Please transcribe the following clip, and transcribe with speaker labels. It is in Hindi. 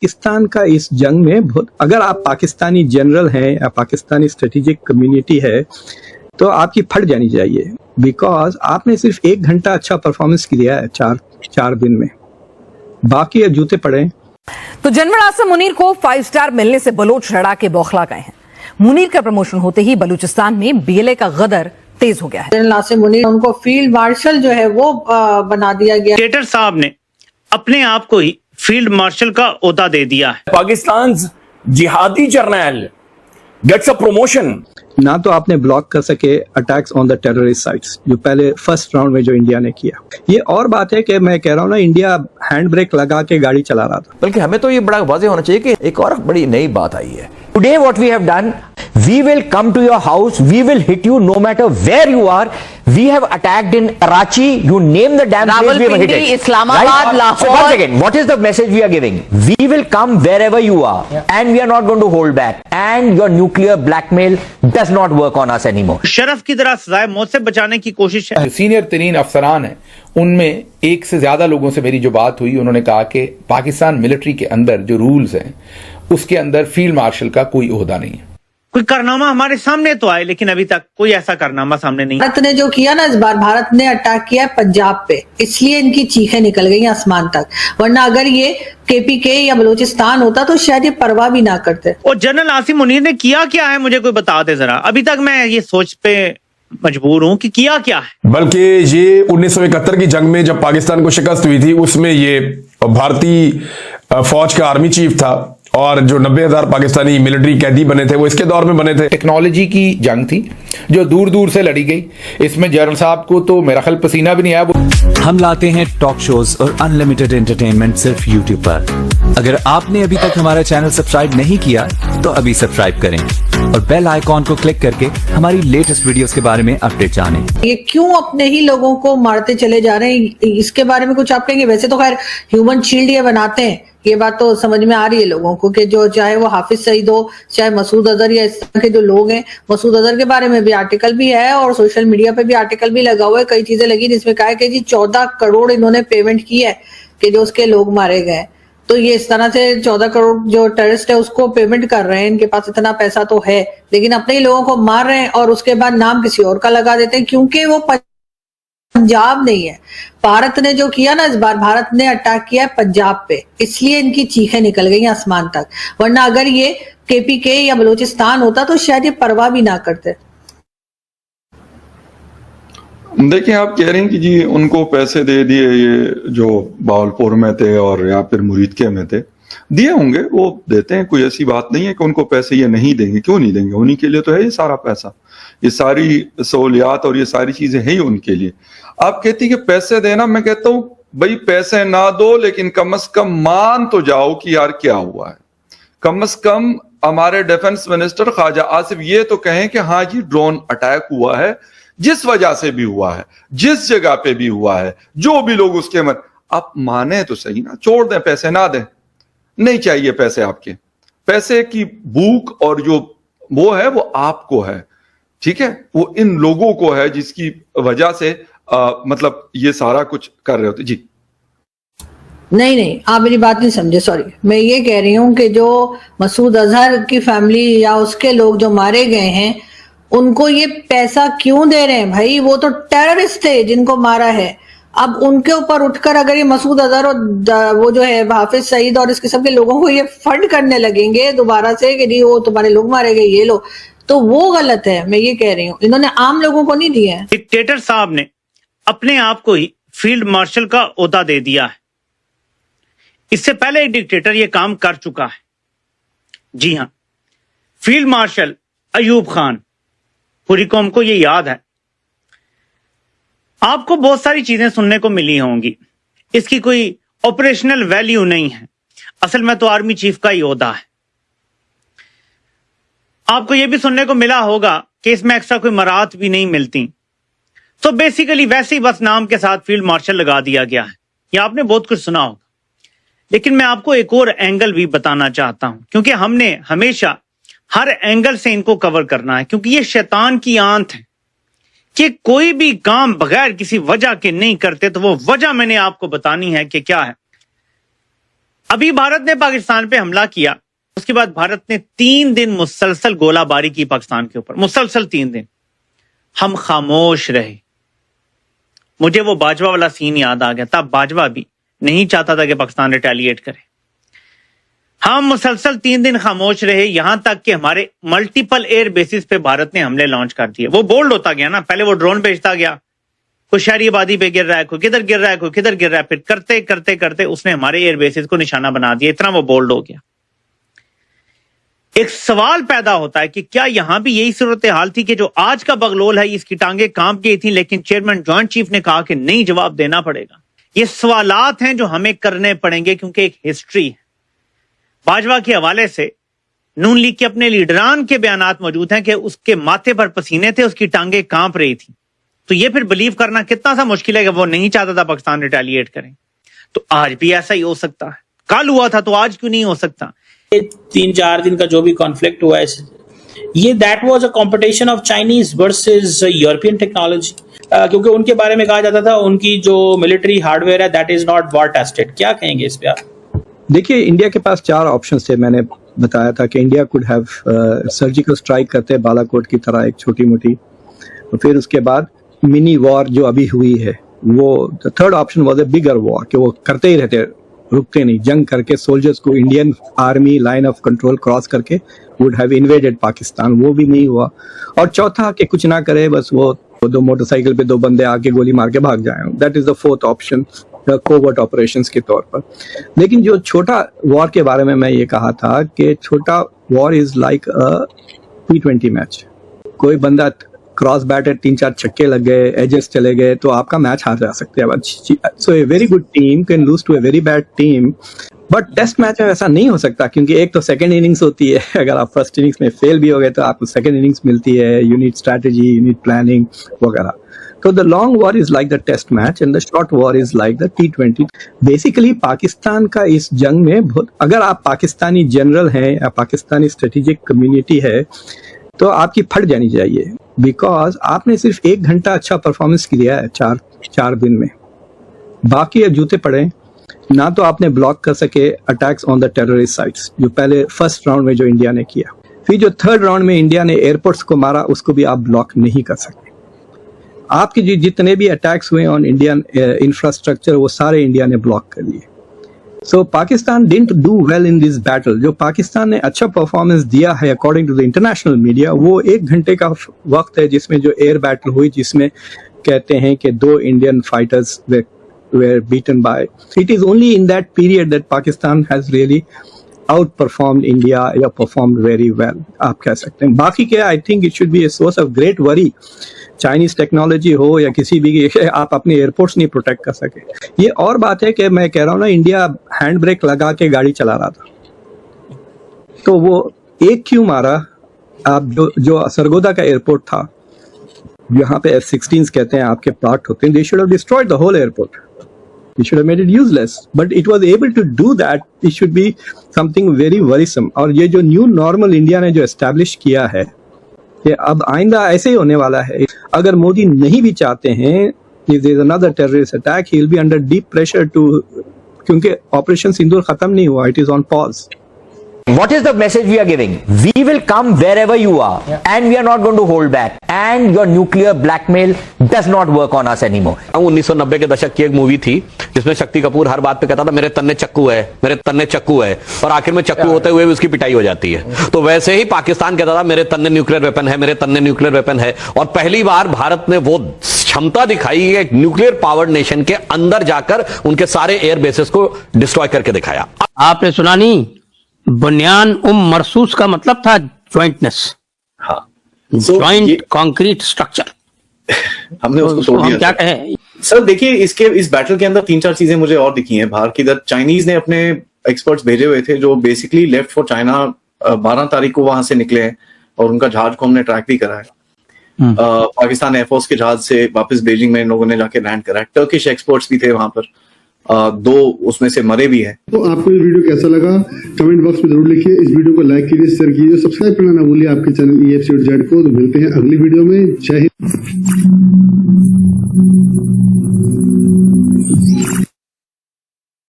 Speaker 1: पाकिस्तान का इस जंग में बहुत, अगर आप पाकिस्तानी जनरल हैं या पाकिस्तानी स्ट्रेटेजिक कम्युनिटी है तो आपकी फट जानी चाहिए, बिकॉज आपने सिर्फ 1 घंटा अच्छा परफॉर्मेंस किया है चार दिन में, बाकी अब जूते पड़े।
Speaker 2: तो जनरल आसिम मुनीर को 5 स्टार मिलने से बलोच लड़ा के बौखला गए हैं। मुनीर का प्रमोशन होते ही बलूचिस्तान में बीएलए का गदर तेज हो गया है।
Speaker 3: जनरल आसिम मुनीर उनको फील्ड मार्शल जो है वो बना दिया गया।
Speaker 4: डिक्टेटर साहब ने अपने आप को ही फील्ड मार्शल का ओहदा दे दिया है।
Speaker 5: पाकिस्तान जिहादी जर्नल गेट्स अ प्रमोशन।
Speaker 1: ना तो आपने ब्लॉक कर सके attacks on the terrorist sites जो पहले फर्स्ट राउंड में जो इंडिया ने किया। ये और बात है कि मैं कह रहा हूँ ना, इंडिया हैंड ब्रेक लगा के गाड़ी चला रहा था।
Speaker 6: बल्कि हमें तो ये बड़ा वाज़ेह होना चाहिए कि एक और बड़ी नई बात आई है। Today what we have done, we will come to your house, we will hit you no matter where you are. We have attacked in Karachi, you name the damn place, we have hit it.
Speaker 2: Islamabad, Lahore.
Speaker 6: So once again, what is the message we are giving? We will come wherever you are, and we are not going to hold back. And your nuclear blackmail does not work on us anymore.
Speaker 4: शरफ की तरह सजाए मौत से बचाने की कोशिश है।
Speaker 7: सीनियर तरीन अफसरान हैं, उनमें एक से ज्यादा लोगों से मेरी जो बात हुई, उन्होंने कहा कि पाकिस्तान मिलिट्री के अंदर जो रूल्स हैं उसके अंदर फील्ड मार्शल का कोई ओहदा नहीं है।
Speaker 4: कोई कारनामा हमारे सामने तो आए, लेकिन अभी तक कोई ऐसा कारनामा सामने नहीं।
Speaker 3: भारत ने जो किया ना, इस बार भारत ने अटैक किया है पंजाब पे, इसलिए इनकी चीखें निकल गई आसमान तक। वरना अगर ये केपीके या बलूचिस्तान होता तो शायद ये परवाह भी ना करते।
Speaker 4: और जनरल आसिम मुनीर ने किया क्या है, मुझे कोई बता दे जरा। अभी तक मैं ये सोच पे मजबूर हूं कि किया क्या है।
Speaker 8: बल्कि ये 1971 की जंग में जब पाकिस्तान को शिकस्त हुई थी, उसमें ये भारतीय फौज का आर्मी चीफ था, और जो 90,000 पाकिस्तानी मिलिट्री कैदी बने थे वो इसके दौर में बने थे।
Speaker 7: टेक्नोलॉजी की जंग थी जो दूर दूर से लड़ी गई। इसमें जनरल साहब को तो मेरा ख्याल पसीना भी नहीं आया।
Speaker 9: हम लाते हैं टॉक शोज और अनलिमिटेड एंटरटेनमेंट सिर्फ यूट्यूब पर। अगर आपने अभी तक हमारा चैनल सब्सक्राइब नहीं किया तो अभी सब्सक्राइब करें और बेल आइकॉन को क्लिक करके हमारी लेटेस्ट वीडियोस के बारे में अपडेट जानें।
Speaker 3: ये क्यों अपने ही लोगों को मारते चले जा रहे हैं, इसके बारे में कुछ आप कहेंगे? वैसे तो खैर ह्यूमन शील्ड ये बनाते हैं, ये बात तो समझ में आ रही है लोगों को कि जो चाहे वो हाफिज सईद हो, चाहे मसूद अजहर या इस तरह के जो लोग हैं। मसूद अजहर के बारे में भी आर्टिकल भी है और सोशल मीडिया पे भी आर्टिकल भी लगा हुआ है, कई चीजें लगी जिसमें कहा है कि जी 14 करोड़ इन्होंने पेमेंट की है कि जो उसके लोग मारे गए। तो ये इस तरह से 14 करोड़ जो टेररिस्ट है उसको पेमेंट कर रहे हैं, इनके पास इतना पैसा तो है, लेकिन अपने ही लोगों को मार रहे हैं और उसके बाद नाम किसी और का लगा देते हैं, क्योंकि वो पंजाब नहीं है। भारत ने जो किया ना, इस बार भारत ने अटैक किया है पंजाब पे, इसलिए इनकी चीखें निकल गई आसमान तक। वरना अगर ये केपीके या बलूचिस्तान होता तो शायद ये परवाह भी ना करते।
Speaker 10: देखिए, आप कह रहे हैं कि जी उनको पैसे दे दिए, ये जो बावलपुर में थे और या फिर मुरीदके में थे, दिए होंगे, वो देते हैं, कोई ऐसी बात नहीं है कि उनको पैसे ये नहीं देंगे। क्यों नहीं देंगे? उन्हीं के लिए तो है ये सारा पैसा, ये सारी सहूलियात और ये सारी चीजें हैं ही उनके लिए। आप कहती कि पैसे देना, मैं कहता हूं भाई पैसे ना दो, लेकिन कम से कम मान तो जाओ कि यार क्या हुआ है। कम से कम हमारे डिफेंस मिनिस्टर ख्वाजा आसिफ ये तो कहें कि हाँ जी ड्रोन अटैक हुआ है, जिस वजह से भी हुआ है, जिस जगह पे भी हुआ है, जो भी लोग उसके मन, आप माने तो सही ना, छोड़ दें, पैसे ना दें, नहीं चाहिए पैसे आपके। पैसे की भूख और जो वो है वो आपको है, ठीक है, वो इन लोगों को है जिसकी वजह से मतलब ये सारा कुछ कर रहे होते। जी
Speaker 3: नहीं, आप मेरी बात नहीं समझे, सॉरी। मैं ये कह रही हूँ कि जो मसूद अजहर की फैमिली या उसके लोग जो मारे गए हैं, उनको ये पैसा क्यों दे रहे हैं भाई? वो तो टेररिस्ट थे जिनको मारा है। अब उनके ऊपर उठकर अगर ये मसूद अजहर और वो जो है हाफिज सईद और इस किस्म के लोगों को ये फंड करने लगेंगे दोबारा से कि जी वो तुम्हारे लोग मारे गए, ये लो, तो वो गलत है। मैं ये कह रही हूँ, इन्होंने आम लोगों को नहीं दिया है।
Speaker 4: डिक्टेटर साहब ने अपने आप को ही फील्ड मार्शल का ओहदा दे दिया है। इससे पहले एक डिक्टेटर ये काम कर चुका है। जी हां, फील्ड मार्शल अयूब खान, पूरी कौम को ये याद है। आपको बहुत सारी चीजें सुनने को मिली होंगी, इसकी कोई ऑपरेशनल वैल्यू नहीं है, असल में तो आर्मी चीफ का ही ओहदा है। आपको यह भी सुनने को मिला होगा कि इसमें एक्स्ट्रा कोई मराहत भी नहीं मिलती। तो बेसिकली वैसे ही बस नाम के साथ फील्ड मार्शल लगा दिया गया है। यह आपने बहुत कुछ सुना होगा, लेकिन मैं आपको एक और एंगल भी बताना चाहता हूं, क्योंकि हमने हमेशा हर एंगल से इनको कवर करना है, क्योंकि ये शैतान की आंत है कि कोई भी काम बगैर किसी वजह के नहीं करते। तो वो वजह मैंने आपको बतानी है कि क्या है। अभी भारत ने पाकिस्तान पे हमला किया, उसके बाद भारत ने 3 दिन मुसलसल गोलाबारी की पाकिस्तान के ऊपर, मुसलसल 3 दिन। हम खामोश रहे। मुझे वो बाजवा वाला सीन याद आ गया, तब बाजवा भी नहीं चाहता था कि पाकिस्तान रिटेलिएट करे। हम मुसलसल 3 दिन खामोश रहे, यहां तक कि हमारे मल्टीपल एयर बेसिस पे भारत ने हमले लॉन्च कर दिए। वो बोल्ड होता गया ना, पहले वो ड्रोन भेजता गया, कोई शहरी आबादी पे गिर रहा है, कोई किधर गिर रहा है, कोई किधर गिर रहा है, फिर करते करते करते उसने हमारे एयर बेसिस को निशाना बना दिया। इतना वो बोल्ड हो गया। एक सवाल पैदा होता है कि क्या यहां भी यही सूरत हाल थी कि जो आज का बगलोल है इसकी टांगे कांप गई थी, लेकिन चेयरमैन जॉइंट चीफ ने कहा कि नहीं, जवाब देना पड़ेगा। ये सवालात हैं जो हमें करने पड़ेंगे, क्योंकि एक हिस्ट्री है। बाजवा के हवाले से नून लीग के अपने लीडरान के बयानात मौजूद हैं कि उसके माथे पर पसीने थे, उसकी टांगे कांप रही थी। तो ये फिर बिलीव करना कितना सा मुश्किल है कि वो नहीं चाहता था पाकिस्तान रिटेलिएट करें। तो आज भी ऐसा ही हो सकता है, कल हुआ था तो आज क्यों नहीं हो सकता?
Speaker 11: 3-4 दिन का जो भी कॉन्फ्लिक्ट हुआ है, ये that was a competition of Chinese versus European technology, क्योंकि उनके बारे में कहा जाता था उनकी जो मिलिट्री हार्डवेयर है that is not war tested. क्या कहेंगे इस पे आप?
Speaker 1: देखिए, इंडिया के पास 4 ऑप्शंस थे। मैंने बताया था कि India could have surgical strike करते बालाकोट की तरह, एक छोटी मोटी, फिर उसके बाद मिनी वॉर जो अभी हुई है वो। Third option was a bigger war, कि वो करते ही रहते, रुकते नहीं, जंग करके सोल्जर्स को Indian army line of control cross करके वुड हैव इन्वेडेड पाकिस्तान। वो भी नहीं हुआ। और चौथा कि कुछ ना करे, बस वो 2 मोटरसाइकिल पे 2 बंदे आके गोली मार के भाग जाए। That is the fourth option, covert operations के तौर पर। लेकिन जो छोटा वॉर के बारे में मैं ये कहा था कि छोटा war is like a T20 match. कोई बंदा क्रॉस बैट है, 3-4 छक्के लग गए, एजेस चले गए, तो आपका मैच हार जा सकते हैं। So a very good team can lose to a very bad team, but test match में ऐसा नहीं हो सकता, क्योंकि एक तो सेकंड इनिंग्स होती है। अगर आप फर्स्ट इनिंग्स में फेल भी हो गए तो आपको सेकंड इनिंग्स मिलती है। You need strategy, you need planning वगैरह। तो the long war is like the test match and the short war is like the T20। Basically Pakistan का इस जंग में बहुत, अगर आप पाकिस्तानी जनरल हैं या पाकिस्तानी स्ट्रेटेजिक कम्युनिटी है, तो आपकी फट जानी चाहिए। बिकॉज आपने सिर्फ 1 घंटा अच्छा परफॉर्मेंस किया है 4 दिन में, बाकी अब जूते पड़े ना। तो आपने ब्लॉक कर सके attacks on the terrorist sites, जो पहले फर्स्ट राउंड में जो इंडिया ने किया। फिर जो थर्ड राउंड में इंडिया ने एयरपोर्ट्स को मारा, उसको भी आप ब्लॉक नहीं कर सकते। आपके जो जितने भी अटैक्स हुए ऑन इंडियन इंफ्रास्ट्रक्चर, वो सारे इंडिया ने ब्लॉक कर लिए। So Pakistan didn't do well in this battle. जो पाकिस्तान ने अच्छा परफॉर्मेंस दिया है according to the international media, वो 1 घंटे का वक्त है जिसमें जो एयर बैटल हुई, जिसमें कहते हैं कि 2 Indian fighters were beaten by. It is only in that period that Pakistan has really outperformed India, या performed very well, आप कह सकते हैं। बाकी क्या, I think it should be a source of great worry। Chinese technology हो या किसी भी, आप अपने एयरपोर्ट्स नहीं प्रोटेक्ट कर सके। ये और बात है कि मैं कह रहा हूँ ना, इंडिया हैंड ब्रेक लगा के गाड़ी चला रहा था, तो वो एक क्यों मारा? आप जो सरगोदा का एयरपोर्ट था, यहाँ पे F-16s कहते हैं आपके पार्ट होते हैं, they should have destroyed the whole airport. They should have made it useless, but it was able to do that. It should be something very worrisome. और ये जो न्यू नॉर्मल इंडिया ने जो एस्टैब्लिश किया है कि अब आइंदा ऐसे ही होने वाला है। अगर मोदी नहीं भी चाहते हैं, if there is another terrorist attack, he will be under deep pressure to, क्योंकि ऑपरेशन सिंदूर खत्म नहीं हुआ, it is on pause.
Speaker 6: What is the message we are giving? We will come wherever you are, and we are not going to hold back. And your nuclear blackmail does not work on us anymore.
Speaker 12: 1990 के दशक की एक मूवी थी जिसमें शक्ति कपूर हर बात पे कहता था मेरे तन्ने चक्कू है, मेरे तन्ने चक्कू है, और आखिर में चक्कू होते हुए भी उसकी पिटाई हो जाती है। तो वैसे ही पाकिस्तान कहता था मेरे तन्ने न्यूक्लियर वेपन है, मेरे तन्ने न्यूक्लियर वेपन है, और पहली बार भारत ने वो क्षमता दिखाई एक न्यूक्लियर पावर्ड नेशन के अंदर जाकर उनके सारे एयर बेसेस को डिस्ट्रॉय करके दिखाया।
Speaker 11: आपने सुना नहीं, बुनियान मरसूस का मतलब था ज्वाइंटनेस।
Speaker 12: हाँ,
Speaker 11: ज्वाइंट कंक्रीट स्ट्रक्चर।
Speaker 12: हमने उसको तोड़ दिया।
Speaker 11: क्या कहें
Speaker 12: सर, देखिए इस बैटल के अंदर 3-4 चीजें मुझे और दिखी हैं बाहर की। इधर चाइनीज ने अपने एक्सपर्ट्स भेजे हुए थे जो बेसिकली लेफ्ट फॉर चाइना 12 तारीख को वहां से निकले हैं, और उनका जहाज को हमने ट्रैक भी करा है। पाकिस्तान एयरफोर्स के जहाज से वापस बीजिंग में इन लोगों ने जाके लैंड करा है। टर्किश एक्सपर्ट्स भी थे वहां पर, 2 उसमें से मरे भी हैं।
Speaker 13: तो आपको ये वीडियो कैसा लगा कमेंट बॉक्स में जरूर लिखिए। इस वीडियो को लाइक कीजिए, शेयर कीजिए, सब्सक्राइब करना ना भूलिए आपके चैनल EFC.Z को। तो मिलते हैं अगली वीडियो में। जय हिंद।